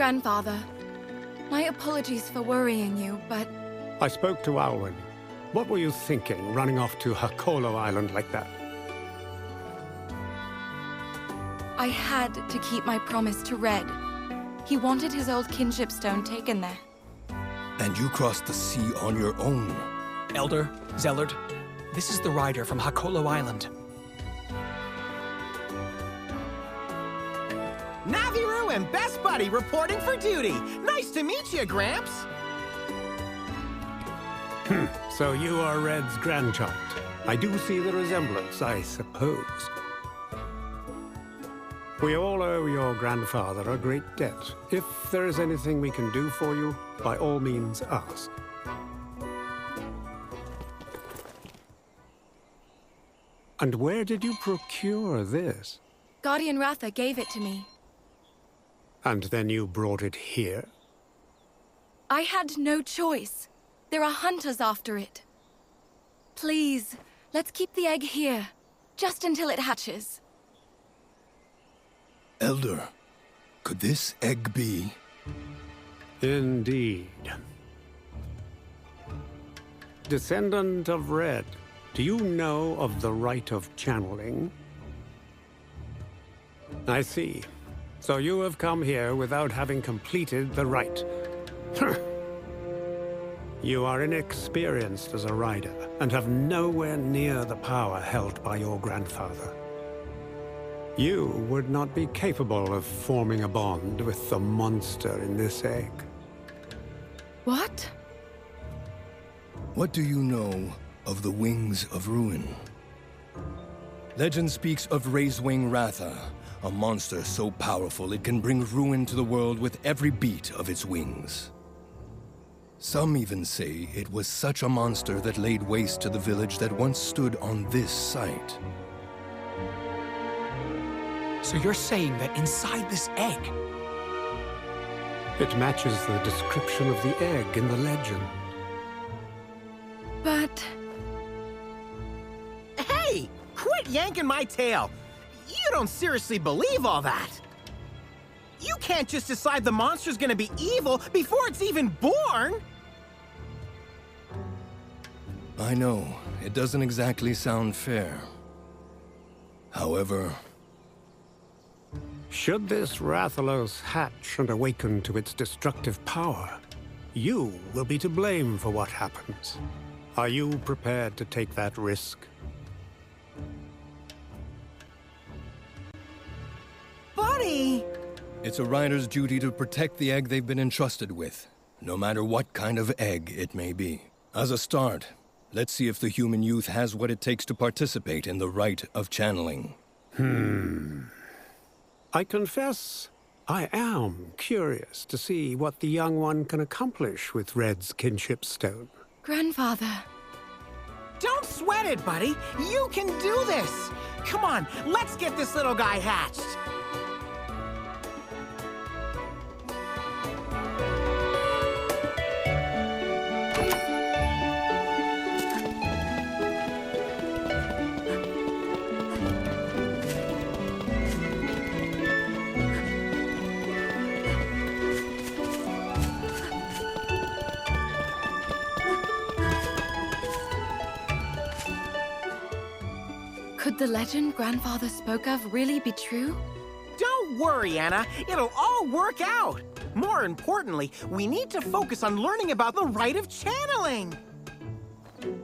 Grandfather. My apologies for worrying you, but I spoke to Alwyn. What were you thinking, running off to Hakolo Island like that? I had to keep my promise to Red. He wanted his old kinship stone taken there. And you crossed the sea on your own. Elder, Zellard, this is the rider from Hakolo Island. Naviru and Best Buddy reporting for duty. Nice to meet you, Gramps. So you are Red's grandchild. I do see the resemblance, I suppose. We all owe your grandfather a great debt. If there is anything we can do for you, by all means ask. And where did you procure this? Guardian Ratha gave it to me. And then you brought it here? I had no choice. There are hunters after it. Please, let's keep the egg here, just until it hatches. Elder, could this egg be? Indeed. Descendant of Red, do you know of the rite of channeling? I see. So you have come here without having completed the rite. You are inexperienced as a rider, and have nowhere near the power held by your grandfather. You would not be capable of forming a bond with the monster in this egg. What? What do you know of the Wings of Ruin? Legend speaks of Razewing Ratha, a monster so powerful it can bring ruin to the world with every beat of its wings. Some even say it was such a monster that laid waste to the village that once stood on this site. So you're saying that inside this egg... It matches the description of the egg in the legend. But... Hey! Quit yanking my tail! You don't seriously believe all that! You can't just decide the monster's gonna be evil before it's even born! I know, it doesn't exactly sound fair. However... Should this Rathalos hatch and awaken to its destructive power, you will be to blame for what happens. Are you prepared to take that risk? Buddy! It's a rider's duty to protect the egg they've been entrusted with, no matter what kind of egg it may be. As a start, let's see if the human youth has what it takes to participate in the rite of channeling. I confess, I am curious to see what the young one can accomplish with Red's kinship stone. Grandfather... Don't sweat it, buddy! You can do this! Come on, let's get this little guy hatched! Could the legend Grandfather spoke of really be true? Don't worry, Anna. It'll all work out. More importantly, we need to focus on learning about the rite of channeling.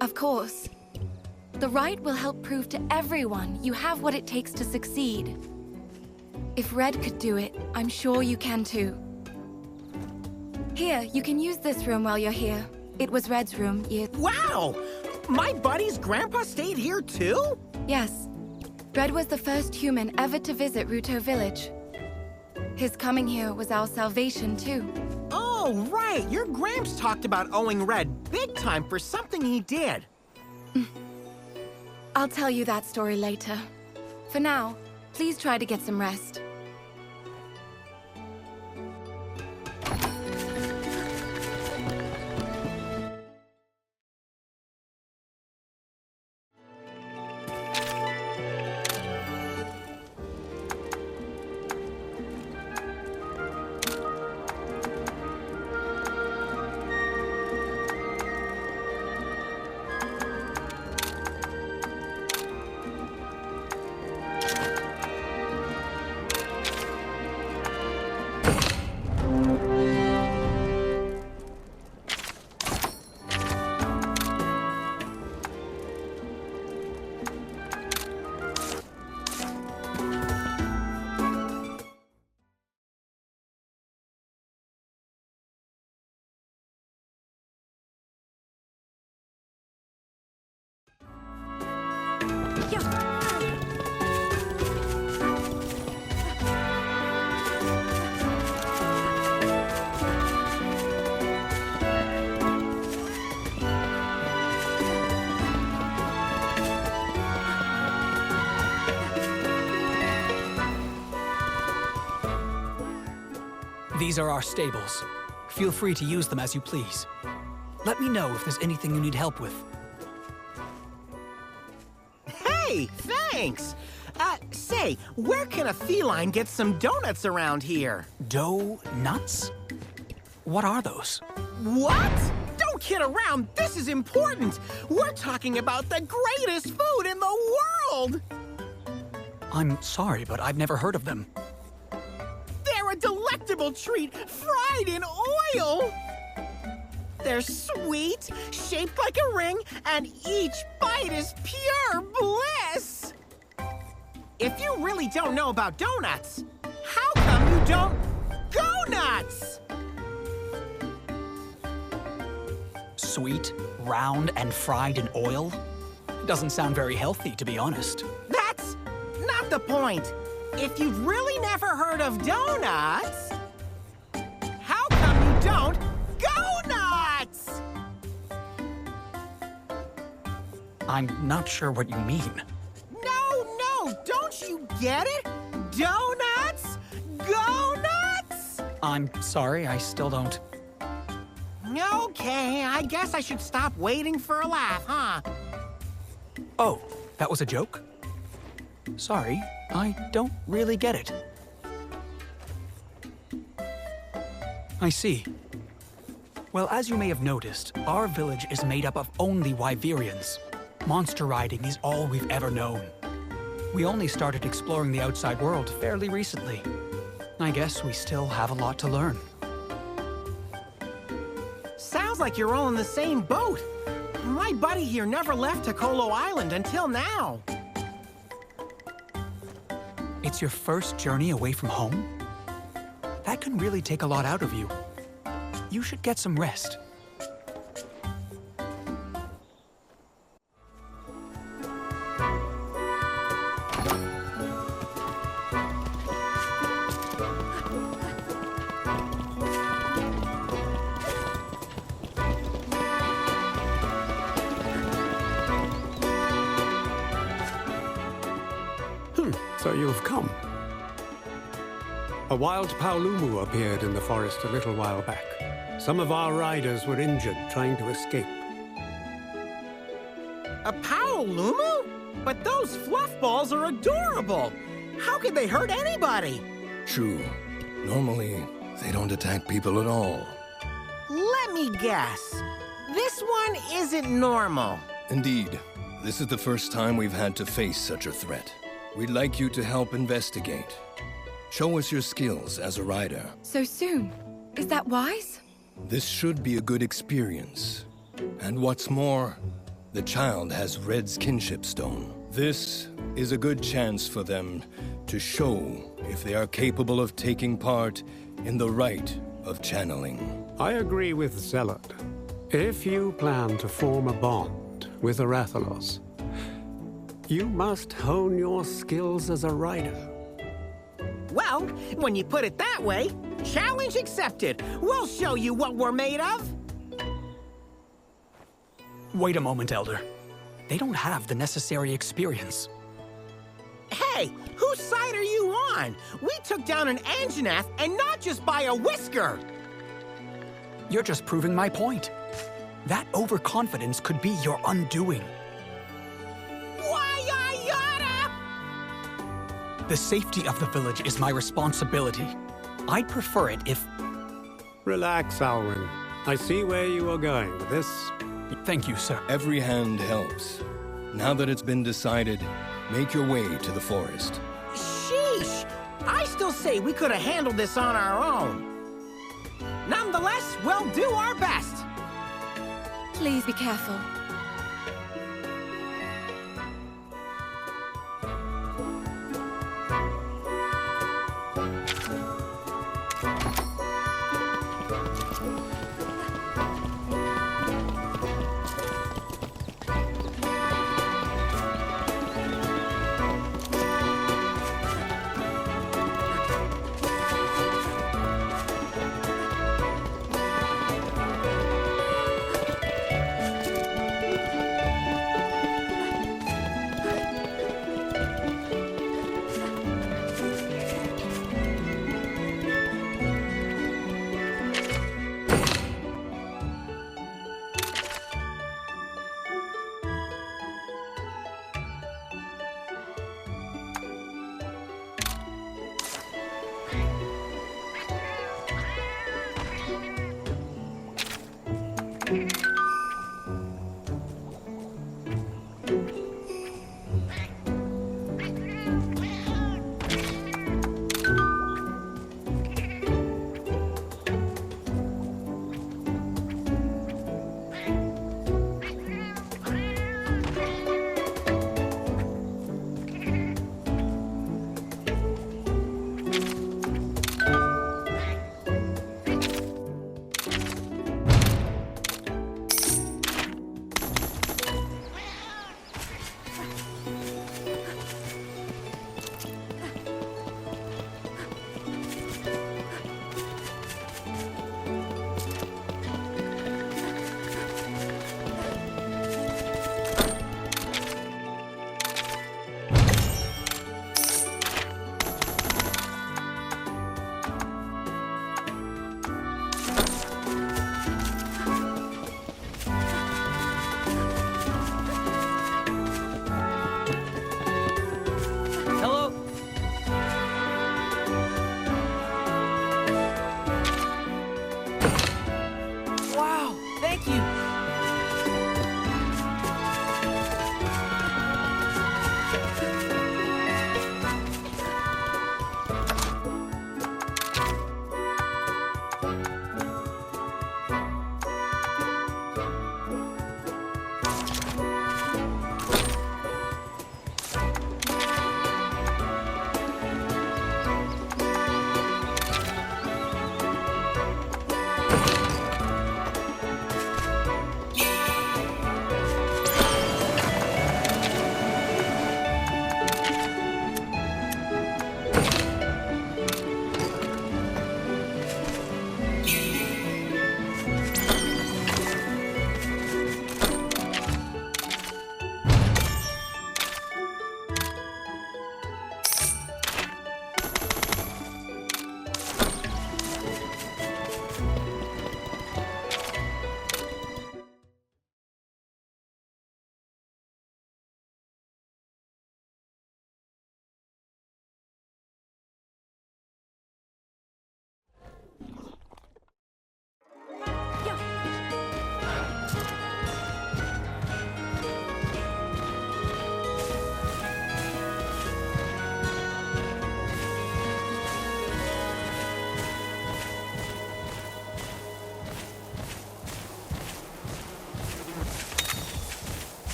Of course. The rite will help prove to everyone you have what it takes to succeed. If Red could do it, I'm sure you can too. Here, you can use this room while you're here. It was Red's room Wow! My buddy's grandpa stayed here too? Yes. Red was the first human ever to visit Rutoh village. His coming here was our salvation, too. Oh, right! Your Gramps talked about owing Red big time for something he did. I'll tell you that story later. For now, please try to get some rest. These are our stables. Feel free to use them as you please. Let me know if there's anything you need help with. Hey, thanks! Say, where can a feline get some donuts around here? Nuts? What are those? What? Don't kid around, this is important! We're talking about the greatest food in the world! I'm sorry, but I've never heard of them. They're a delectable treat, fried in oil! They're sweet, shaped like a ring, and each bite is pure bliss! If you really don't know about donuts, how come you don't go nuts? Sweet, round, and fried in oil? Doesn't sound very healthy, to be honest. That's not the point. If you've really never heard of donuts, how come you don't go nuts? I'm not sure what you mean. No, don't you get it? Donuts? Go nuts? I'm sorry, I still don't. Okay, I guess I should stop waiting for a laugh, huh? Oh, that was a joke? Sorry, I don't really get it. I see. Well, as you may have noticed, our village is made up of only Wyverians. Monster riding is all we've ever known. We only started exploring the outside world fairly recently. I guess we still have a lot to learn. Sounds like you're all in the same boat. My buddy here never left Tokolo Island until now. It's your first journey away from home? That can really take a lot out of you. You should get some rest. So you've come. A wild Paolumu appeared in the forest a little while back. Some of our riders were injured trying to escape. A Paolumu? But those fluff balls are adorable. How could they hurt anybody? True. Normally, they don't attack people at all. Let me guess. This one isn't normal. Indeed. This is the first time we've had to face such a threat. We'd like you to help investigate. Show us your skills as a rider. So soon? Is that wise? This should be a good experience. And what's more, the child has Red's kinship stone. This is a good chance for them to show if they are capable of taking part in the rite of channeling. I agree with Zealot. If you plan to form a bond with Arathalos, you must hone your skills as a rider. Well, when you put it that way, challenge accepted. We'll show you what we're made of. Wait a moment, Elder. They don't have the necessary experience. Hey, whose side are you on? We took down an Anjanath, and not just by a whisker. You're just proving my point. That overconfidence could be your undoing. The safety of the village is my responsibility. I'd prefer it if... Relax, Alwyn. I see where you are going with this. Thank you, sir. Every hand helps. Now that it's been decided, make your way to the forest. Sheesh! I still say we could have handled this on our own. Nonetheless, we'll do our best. Please be careful.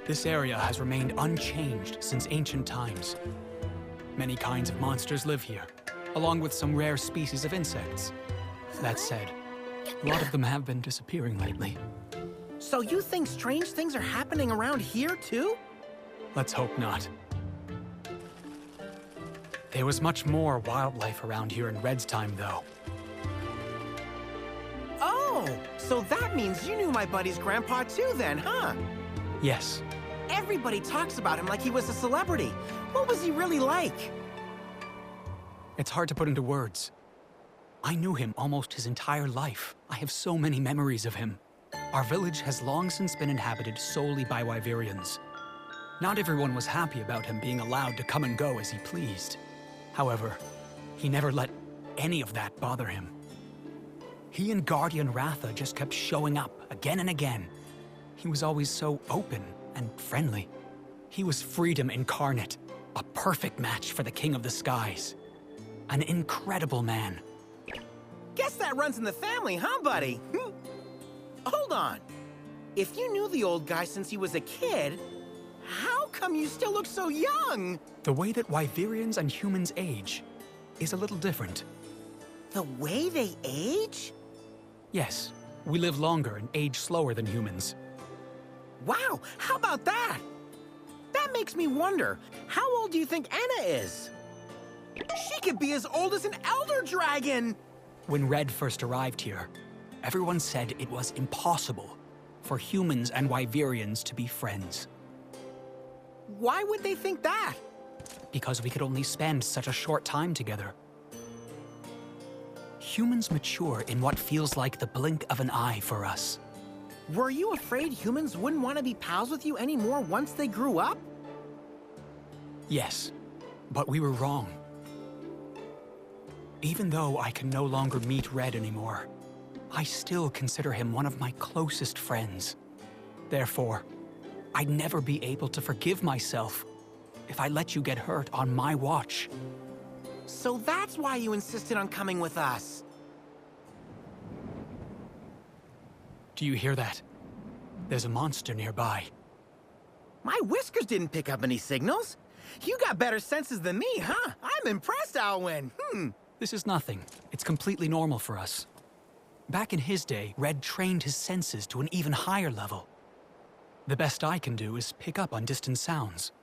This area has remained unchanged since ancient times. Many kinds of monsters live here, along with some rare species of insects. That said, a lot of them have been disappearing lately. So you think strange things are happening around here, too? Let's hope not. There was much more wildlife around here in Red's time, though. Oh, so that means you knew my buddy's grandpa, too, then, huh? Yes. Everybody talks about him like he was a celebrity. What was he really like? It's hard to put into words. I knew him almost his entire life. I have so many memories of him. Our village has long since been inhabited solely by Wyverians. Not everyone was happy about him being allowed to come and go as he pleased. However, he never let any of that bother him. He and Guardian Ratha just kept showing up again and again. He was always so open and friendly. He was freedom incarnate, a perfect match for the King of the Skies. An incredible man. Guess that runs in the family, huh, buddy? Hold on. If you knew the old guy since he was a kid, how come you still look so young? The way that Wyverians and humans age is a little different. The way they age? Yes, we live longer and age slower than humans. Wow, how about that? That makes me wonder, how old do you think Anna is? She could be as old as an elder dragon! When Red first arrived here, everyone said it was impossible for humans and Wyverians to be friends. Why would they think that? Because we could only spend such a short time together. Humans mature in what feels like the blink of an eye for us. Were you afraid humans wouldn't want to be pals with you anymore once they grew up? Yes, but we were wrong. Even though I can no longer meet Red anymore, I still consider him one of my closest friends. Therefore, I'd never be able to forgive myself if I let you get hurt on my watch. So that's why you insisted on coming with us. Do you hear that? There's a monster nearby. My whiskers didn't pick up any signals. You got better senses than me, huh? I'm impressed, Alwyn. This is nothing. It's completely normal for us. Back in his day, Red trained his senses to an even higher level. The best I can do is pick up on distant sounds.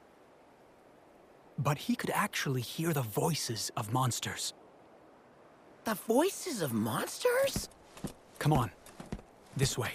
But he could actually hear the voices of monsters. The voices of monsters? Come on. This way.